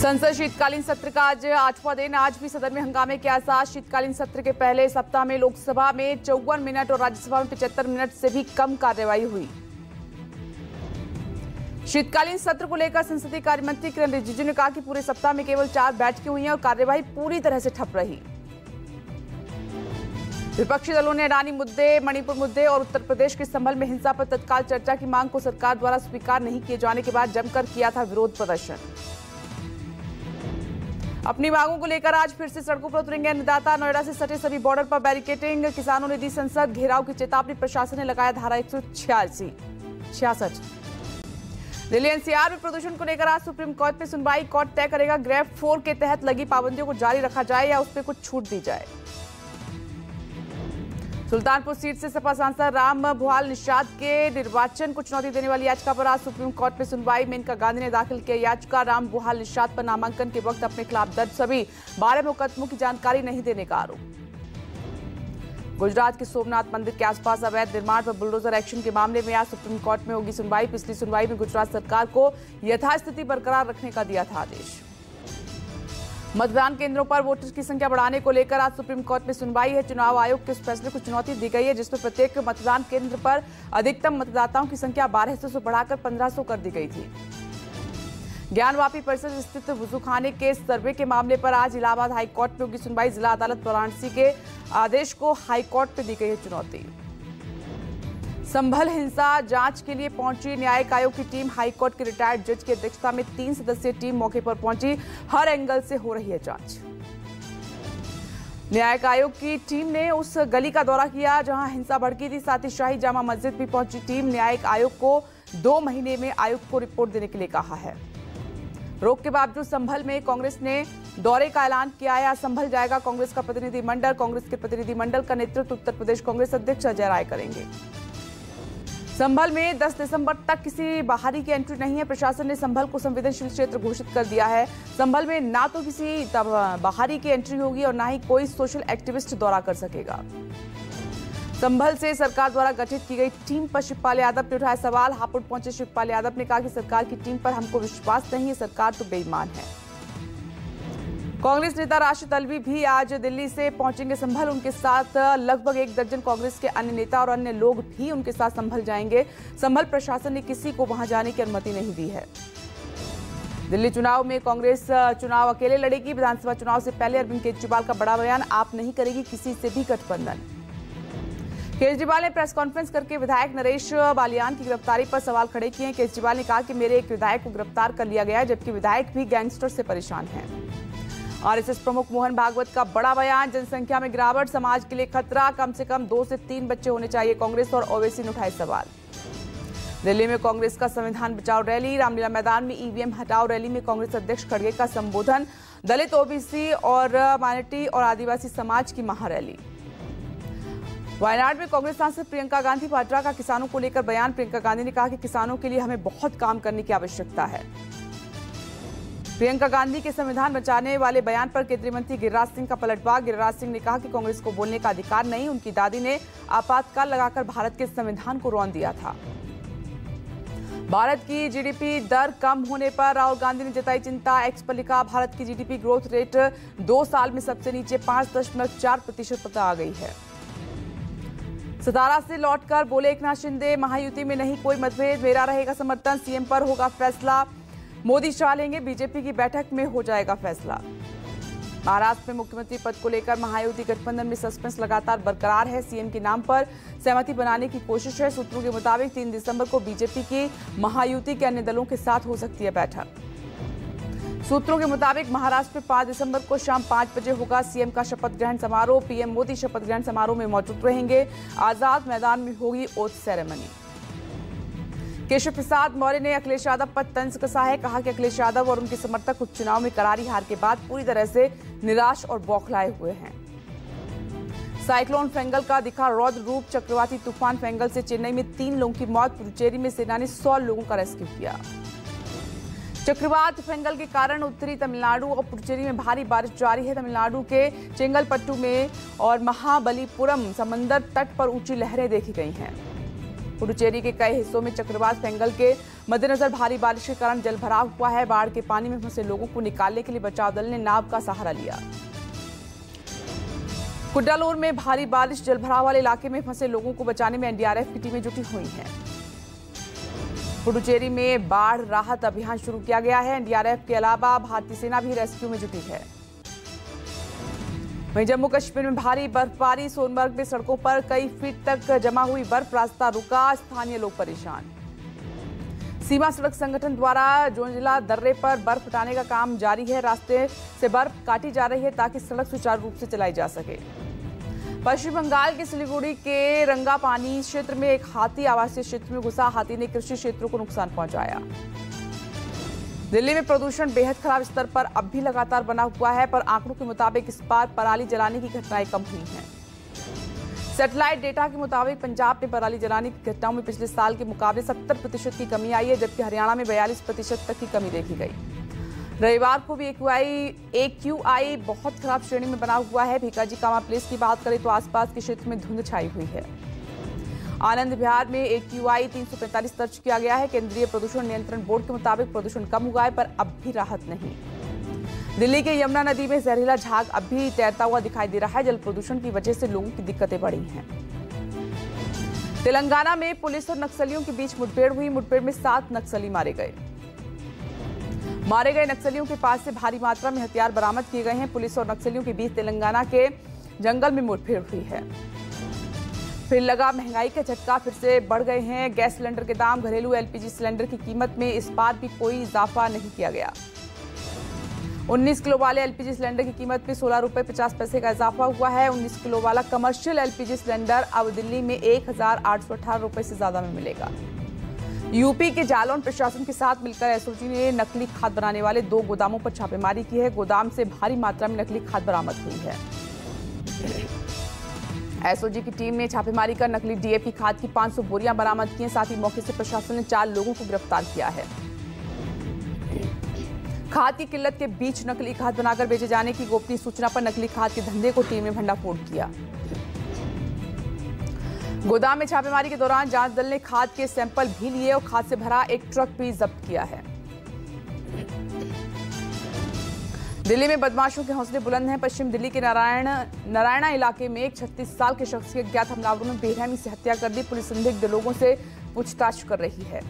संसद शीतकालीन सत्र का आज 8वां दिन। आज भी सदन में हंगामे के आसार। शीतकालीन सत्र के पहले सप्ताह में लोकसभा में 54 मिनट और राज्यसभा में 75 मिनट से भी कम कार्यवाही हुई। शीतकालीन सत्र को लेकर संसदीय कार्य मंत्री किरण रिजिजू ने कहा कि पूरे सप्ताह में केवल 4 बैठकें हुई हैं और कार्यवाही पूरी तरह से ठप रही। विपक्षी दलों ने अडानी मुद्दे, मणिपुर मुद्दे और उत्तर प्रदेश के संभल में हिंसा पर तत्काल चर्चा की मांग को सरकार द्वारा स्वीकार नहीं किए जाने के बाद जमकर किया था विरोध प्रदर्शन। अपनी मांगों को लेकर आज फिर से सड़कों पर उतरेंगे अन्नदाता। नोएडा से सटे सभी बॉर्डर पर बैरिकेडिंग। किसानों ने दी संसद घेराव की चेतावनी। प्रशासन ने लगाया धारा 166। दिल्ली एनसीआर में प्रदूषण को लेकर आज सुप्रीम कोर्ट में सुनवाई। कोर्ट तय करेगा ग्रेड 4 के तहत लगी पाबंदियों को जारी रखा जाए या उस पर कुछ छूट दी जाए। सुल्तानपुर सीट से सपा सांसद राम भुआल निषाद के निर्वाचन को चुनौती देने वाली याचिका पर आज सुप्रीम कोर्ट में सुनवाई। मेनका गांधी ने दाखिल किया याचिका। राम भुआल निषाद पर नामांकन के वक्त अपने खिलाफ दर्ज सभी 12 मुकदमों की जानकारी नहीं देने का आरोप। गुजरात के सोमनाथ मंदिर के आसपास अवैध निर्माण पर बुलडोजर एक्शन के मामले में आज सुप्रीम कोर्ट में होगी सुनवाई। पिछली सुनवाई में गुजरात सरकार को यथास्थिति बरकरार रखने का दिया था आदेश। मतदान केंद्रों पर वोटर्स की संख्या बढ़ाने को लेकर आज सुप्रीम कोर्ट में सुनवाई है। चुनाव आयोग के उस फैसले को चुनौती दी गई है जिसमें प्रत्येक मतदान केंद्र पर अधिकतम मतदाताओं की संख्या 1200 से बढ़ाकर 1500 कर दी गई थी। ज्ञानवापी परिसर स्थित वुजूखाने के सर्वे के मामले पर आज इलाहाबाद हाईकोर्ट में होगी सुनवाई। जिला अदालत वाराणसी के आदेश को हाईकोर्ट में दी गई है चुनौती। संभल हिंसा जांच के लिए पहुंची न्यायिक आयोग की टीम। हाईकोर्ट के रिटायर्ड जज की अध्यक्षता में 3 सदस्यीय टीम मौके पर पहुंची। हर एंगल से हो रही है जांच। न्यायिक आयोग की टीम ने उस गली का दौरा किया जहां हिंसा भड़की थी। साथ ही शाही जामा मस्जिद भी पहुंची टीम। न्यायिक आयोग को 2 महीने में आयोग को रिपोर्ट देने के लिए कहा है। रोक के बावजूद संभल में कांग्रेस ने दौरे का ऐलान किया है। आज संभल जाएगा कांग्रेस का प्रतिनिधिमंडल। कांग्रेस के प्रतिनिधिमंडल का नेतृत्व उत्तर प्रदेश कांग्रेस अध्यक्ष अजय राय करेंगे। संभल में 10 दिसंबर तक किसी बाहरी की एंट्री नहीं है। प्रशासन ने संभल को संवेदनशील क्षेत्र घोषित कर दिया है। संभल में ना तो किसी बाहरी की एंट्री होगी और ना ही कोई सोशल एक्टिविस्ट दौरा कर सकेगा। संभल से सरकार द्वारा गठित की गई टीम पर शिवपाल यादव ने उठाया सवाल। हापुड़ पहुंचे शिवपाल यादव ने कहा कि सरकार की टीम पर हमको विश्वास नहीं है, सरकार तो बेईमान है। कांग्रेस नेता राशिद अल्वी भी आज दिल्ली से पहुंचेंगे संभल। उनके साथ लगभग 1 दर्जन कांग्रेस के अन्य नेता और अन्य लोग भी उनके साथ संभल जाएंगे। संभल प्रशासन ने किसी को वहां जाने की अनुमति नहीं दी है। दिल्ली चुनाव में कांग्रेस चुनाव अकेले लड़ेगी। विधानसभा चुनाव से पहले अरविंद केजरीवाल का बड़ा बयान, आप नहीं करेगी किसी से भी गठबंधन। केजरीवाल ने प्रेस कॉन्फ्रेंस करके विधायक नरेश बालियान की गिरफ्तारी पर सवाल खड़े किए। केजरीवाल ने कहा कि मेरे एक विधायक को गिरफ्तार कर लिया गया है जबकि विधायक भी गैंगस्टर से परेशान हैं। आरएसएस प्रमुख मोहन भागवत का बड़ा बयान, जनसंख्या में गिरावट समाज के लिए खतरा, कम से कम 2 से 3 बच्चे होने चाहिए। कांग्रेस और ओवैसी ने उठाए सवाल। दिल्ली में कांग्रेस का संविधान बचाओ रैली। रामलीला मैदान में ईवीएम हटाओ रैली में कांग्रेस अध्यक्ष खड़गे का संबोधन। दलित, ओबीसी और माइनॉरिटी और आदिवासी समाज की महारैली। वायनाड में कांग्रेस सांसद प्रियंका गांधी वाड्रा का किसानों को लेकर बयान। प्रियंका गांधी ने कहा कि किसानों के लिए हमें बहुत काम करने की आवश्यकता है। प्रियंका गांधी के संविधान बचाने वाले बयान पर केंद्रीय मंत्री गिरिराज सिंह का पलटवार। गिरिराज सिंह ने कहा कि कांग्रेस को बोलने का अधिकार नहीं। उनकी दादी ने आपातकाल लगाकर भारत के संविधान को रौंद दिया था। भारत की जीडीपी दर कम होने पर राहुल गांधी ने जताई चिंता। एक्स पर लिखा, भारत की जीडीपी ग्रोथ रेट 2 साल में सबसे नीचे 5.4% पर आ गई है। सतारा से लौटकर बोले एकनाथ शिंदे, महायुति में नहीं कोई मतभेद, मेरा रहेगा समर्थन, सीएम पर होगा फैसला। मोदी शाह लेंगे, बीजेपी की बैठक में हो जाएगा फैसला। महाराष्ट्र में मुख्यमंत्री पद को लेकर महायुति गठबंधन में सस्पेंस लगातार बरकरार है। सीएम के नाम पर सहमति बनाने की कोशिश है। सूत्रों के मुताबिक 3 दिसंबर को बीजेपी की महायुति के अन्य दलों के साथ हो सकती है बैठक। सूत्रों के मुताबिक महाराष्ट्र में 5 दिसंबर को शाम 5 बजे होगा सीएम का शपथ ग्रहण समारोह। पीएम मोदी शपथ ग्रहण समारोह में मौजूद रहेंगे। आजाद मैदान में होगी ओथ सेरेमनी। केशव प्रसाद मौर्य ने अखिलेश यादव पर तंज कसा है। कहा कि अखिलेश यादव और उनके समर्थक उपचुनाव में करारी हार के बाद पूरी तरह से निराश और बौखलाए हुए हैं। साइक्लोन फेंगल का दिखा रौद्र रूप। चक्रवाती तूफान फेंगल से चेन्नई में 3 लोगों की मौत। पुडुचेरी में सेना ने 100 लोगों का रेस्क्यू किया। चक्रवात फेंगल के कारण उत्तरी तमिलनाडु और पुडुचेरी में भारी बारिश जारी है। तमिलनाडु के चेंगलपट्टू में और महाबलीपुरम समंदर तट पर ऊंची लहरें देखी गई हैं। पुडुचेरी के कई हिस्सों में चक्रवात फेंगल के मद्देनजर भारी बारिश के कारण जलभराव हुआ है। बाढ़ के पानी में फंसे लोगों को निकालने के लिए बचाव दल ने नाव का सहारा लिया। कुड्डालोर में भारी बारिश, जलभराव वाले इलाके में फंसे लोगों को बचाने में एनडीआरएफ की टीमें जुटी हुई हैं। पुडुचेरी में बाढ़ राहत अभियान शुरू किया गया है। एनडीआरएफ के अलावा भारतीय सेना भी रेस्क्यू में जुटी है। वहीं जम्मू कश्मीर में भारी बर्फबारी, सोनमर्ग में सड़कों पर कई फीट तक जमा हुई बर्फ, रास्ता रुका, स्थानीय लोग परेशान। सीमा सड़क संगठन द्वारा जोजिला दर्रे पर बर्फ हटाने का काम जारी है। रास्ते से बर्फ काटी जा रही है ताकि सड़क सुचारू रूप से चलाई जा सके। पश्चिम बंगाल के सिलीगुड़ी के रंगापानी क्षेत्र में एक हाथी आवासीय क्षेत्र में घुसा। हाथी ने कृषि क्षेत्रों को नुकसान पहुंचाया। दिल्ली में प्रदूषण बेहद खराब स्तर पर अब भी लगातार बना हुआ है, पर आंकड़ों के मुताबिक इस बार पराली जलाने की घटनाएं कम हुई हैं। सैटेलाइट डेटा के मुताबिक पंजाब में पराली जलाने की घटनाओं में पिछले साल के मुकाबले 70% की कमी आई है, जबकि हरियाणा में 42% तक की कमी देखी गई। रविवार को भी एक्यूआई बहुत खराब श्रेणी में बना हुआ है। भीकाजी कामा प्लेस की बात करें तो आसपास के क्षेत्र में धुंध छाई हुई है। आनंद विहार में एक्यूआई 345 दर्ज किया गया है। केंद्रीय प्रदूषण नियंत्रण बोर्ड के मुताबिक प्रदूषण कम हुआ है, पर अब भी राहत नहीं। दिल्ली के यमुना नदी में जहरीला झाग अब भी तैरता हुआ दिखाई दे रहा है। जल प्रदूषण की वजह से लोगों की दिक्कतें बढ़ी हैं। तेलंगाना में पुलिस और नक्सलियों के बीच मुठभेड़ हुई। मुठभेड़ में 7 नक्सली मारे गए नक्सलियों के पास से भारी मात्रा में हथियार बरामद किए गए हैं। पुलिस और नक्सलियों के बीच तेलंगाना के जंगल में मुठभेड़ हुई है। फिर लगा महंगाई का झटका, फिर से बढ़ गए हैं गैस सिलेंडर के दाम। घरेलू एलपीजी सिलेंडर की कीमत में इस बार भी कोई इजाफा नहीं किया गया। 19 किलो वाले एलपीजी सिलेंडर की कीमत में 16 रुपए 50 पैसे का इजाफा हुआ है। 19 किलो वाला कमर्शियल एलपीजी सिलेंडर अब दिल्ली में 1818 रुपए से ज्यादा में मिलेगा। यूपी के जालौन प्रशासन के साथ मिलकर एसओजी ने नकली खाद बनाने वाले 2 गोदामों पर छापेमारी की है। गोदाम से भारी मात्रा में नकली खाद बरामद हुई है। एसओजी की टीम ने छापेमारी कर नकली डीएपी खाद की 500 बोरियां बरामद की हैं। साथ ही मौके से प्रशासन ने 4 लोगों को गिरफ्तार किया है। खाद की किल्लत के बीच नकली खाद बनाकर बेचे जाने की गोपनीय सूचना पर नकली खाद के धंधे को टीम ने भंडाफोड़ किया। गोदाम में छापेमारी के दौरान जांच दल ने खाद के सैंपल भी लिए और खाद से भरा एक ट्रक भी जब्त किया है। दिल्ली में बदमाशों के हौसले बुलंद हैं। पश्चिम दिल्ली के नारायणा इलाके में एक 36 साल के शख्स की अज्ञात हमलावरों ने बेरहमी से हत्या कर दी। पुलिस संदिग्ध लोगों से पूछताछ कर रही है।